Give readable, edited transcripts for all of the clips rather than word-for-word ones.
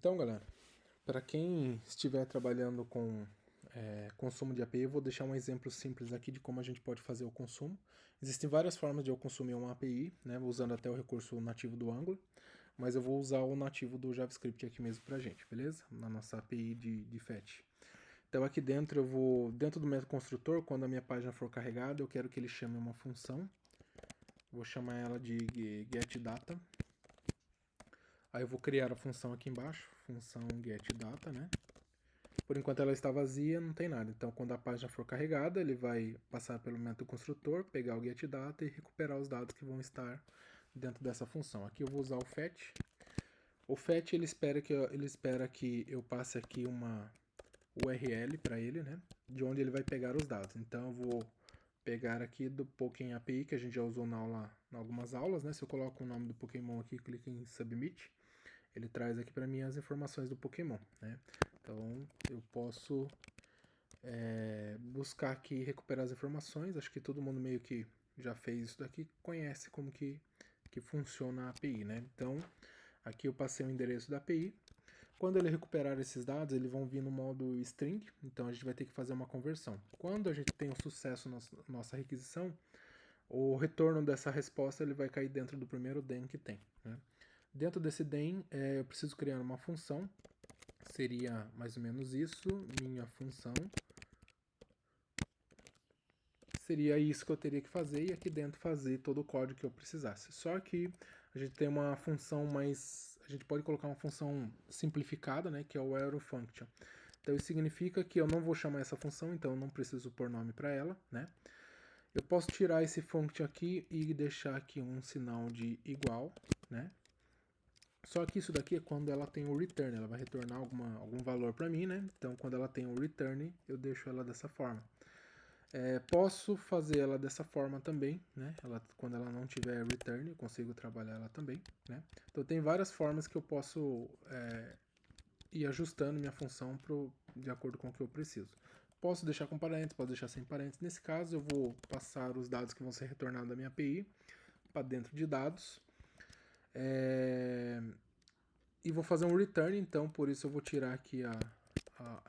Então, galera, para quem estiver trabalhando com consumo de API, eu vou deixar um exemplo simples aqui de como a gente pode fazer o consumo. Existem várias formas de eu consumir uma API, né, usando até o recurso nativo do Angular, mas eu vou usar o nativo do JavaScript aqui mesmo pra gente, beleza? Na nossa API de fetch. Então aqui dentro dentro do método construtor, quando a minha página for carregada, eu quero que ele chame uma função. Vou chamar ela de getData. Aí eu vou criar a função aqui embaixo, função getData, né? Por enquanto ela está vazia, não tem nada. Então quando a página for carregada, ele vai passar pelo método construtor, pegar o getData e recuperar os dados que vão estar dentro dessa função. Aqui eu vou usar o fetch. O fetch ele espera que eu passe aqui uma URL para ele, né? De onde ele vai pegar os dados. Então eu vou pegar aqui do Pokémon API, que a gente já usou na aula, em algumas aulas, né? Se eu coloco o nome do Pokémon aqui e clico em Submit, ele traz aqui para mim as informações do Pokémon, né? Então eu posso buscar aqui e recuperar as informações. Acho que todo mundo meio que já fez isso daqui, conhece como que funciona a API, né? Então aqui eu passei o endereço da API. Quando ele recuperar esses dados, eles vão vir no modo string, então a gente vai ter que fazer uma conversão. Quando a gente tem um sucesso na nossa requisição, o retorno dessa resposta ele vai cair dentro do primeiro den que tem, né? Dentro desse den, eu preciso criar uma função, seria mais ou menos isso, minha função. Seria isso que eu teria que fazer e aqui dentro fazer todo o código que eu precisasse. Só que a gente tem uma função mais... A gente pode colocar uma função simplificada, né, que é o arrow function. Então isso significa que eu não vou chamar essa função, então eu não preciso pôr nome para ela, né? Eu posso tirar esse function aqui e deixar aqui um sinal de igual, né? Só que isso daqui é quando ela tem o return, ela vai retornar algum valor para mim, né? Então quando ela tem o return, eu deixo ela dessa forma. Posso fazer ela dessa forma também, né? Quando ela não tiver return, eu consigo trabalhar ela também, né? Então tem várias formas que eu posso ir ajustando minha função de acordo com o que eu preciso. Posso deixar com parênteses, posso deixar sem parênteses. Nesse caso, eu vou passar os dados que vão ser retornados da minha API para dentro de dados. E vou fazer um return, então por isso eu vou tirar aqui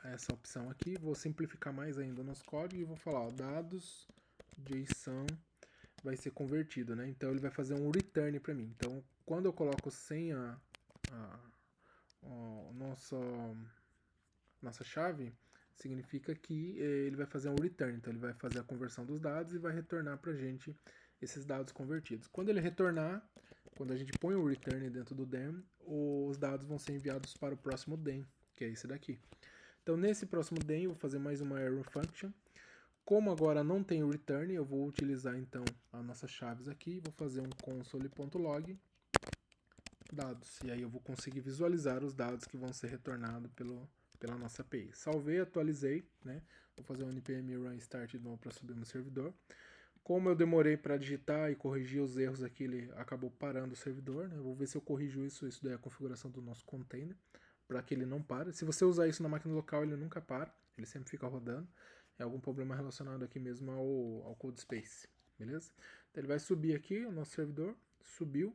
essa opção aqui, vou simplificar mais ainda o nosso código e vou falar, ó, dados JSON vai ser convertido, né? Então ele vai fazer um return para mim. Então quando eu coloco sem a nossa chave, significa que ele vai fazer um return. Então ele vai fazer a conversão dos dados e vai retornar para a gente esses dados convertidos. Quando ele retornar, quando a gente põe o return dentro do den, os dados vão ser enviados para o próximo den, que é esse daqui. Então nesse próximo den eu vou fazer mais uma arrow function. Como agora não tem o return, eu vou utilizar então as nossas chaves aqui, vou fazer um console.log dados, e aí eu vou conseguir visualizar os dados que vão ser retornados pela nossa API. Salvei, atualizei, né? Vou fazer um npm run start de novo para subir no servidor. Como eu demorei para digitar e corrigir os erros aqui, ele acabou parando o servidor, né? Eu vou ver se eu corrijo isso daí é a configuração do nosso container, para que ele não pare. Se você usar isso na máquina local, ele nunca para, ele sempre fica rodando. É algum problema relacionado aqui mesmo ao CodeSpace, beleza? Então ele vai subir aqui o nosso servidor, subiu.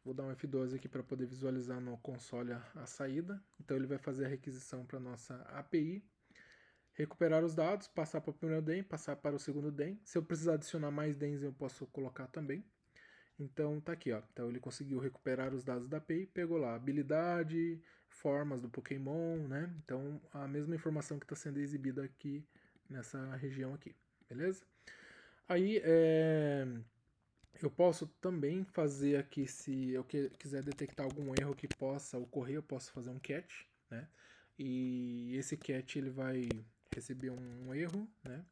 Vou dar um F12 aqui para poder visualizar no console a saída. Então ele vai fazer a requisição para a nossa API, recuperar os dados, passar para o primeiro DEM, passar para o segundo DEM. Se eu precisar adicionar mais DEMs, eu posso colocar também. Então tá aqui, ó. Então ele conseguiu recuperar os dados da API, pegou lá habilidade, formas do Pokémon, né? Então a mesma informação que está sendo exibida aqui nessa região aqui, beleza? Aí eu posso também fazer aqui, se eu quiser detectar algum erro que possa ocorrer, eu posso fazer um catch, né? E esse catch ele vai receber um erro, né?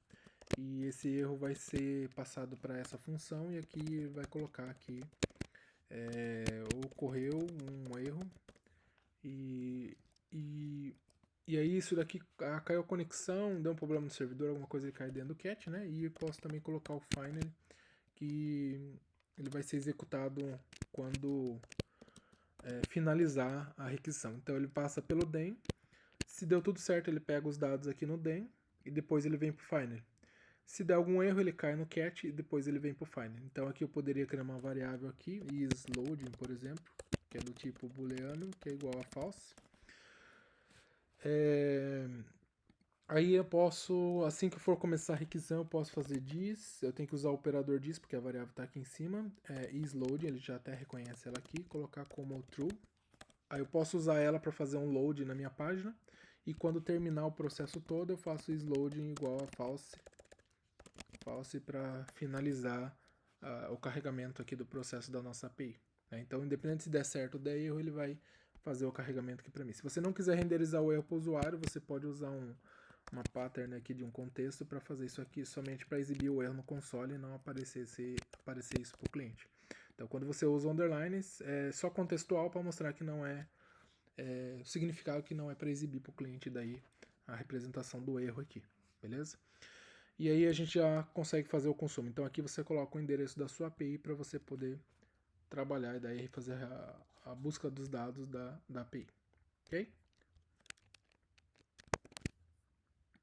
E esse erro vai ser passado para essa função e aqui vai colocar aqui ocorreu um erro e aí isso daqui caiu a conexão, deu um problema no servidor, alguma coisa ele cai dentro do catch, né? E eu posso também colocar o final que ele vai ser executado quando finalizar a requisição. Então ele passa pelo DEM, se deu tudo certo ele pega os dados aqui no DEM e depois ele vem para o final. Se der algum erro ele cai no catch e depois ele vem para o final. Então aqui eu poderia criar uma variável aqui, isLoading por exemplo, que é do tipo booleano, que é igual a false. Aí eu posso, assim que eu for começar a requisição, eu posso fazer this, eu tenho que usar o operador this, porque a variável está aqui em cima, isLoading, ele já até reconhece ela aqui, colocar como true. Aí eu posso usar ela para fazer um load na minha página, e quando terminar o processo todo, eu faço isLoading igual a false para finalizar o carregamento aqui do processo da nossa API. Né? Então, independente se der certo ou der erro, ele vai fazer o carregamento aqui para mim. Se você não quiser renderizar o erro para o usuário, você pode usar uma pattern aqui de um contexto para fazer isso aqui somente para exibir o erro no console e não aparecer isso para o cliente. Então, quando você usa underlines, é só contextual para mostrar que não o significado que não é para exibir para o cliente daí a representação do erro aqui, beleza? E aí a gente já consegue fazer o consumo. Então aqui você coloca o endereço da sua API para você poder trabalhar e daí fazer a busca dos dados da API, ok?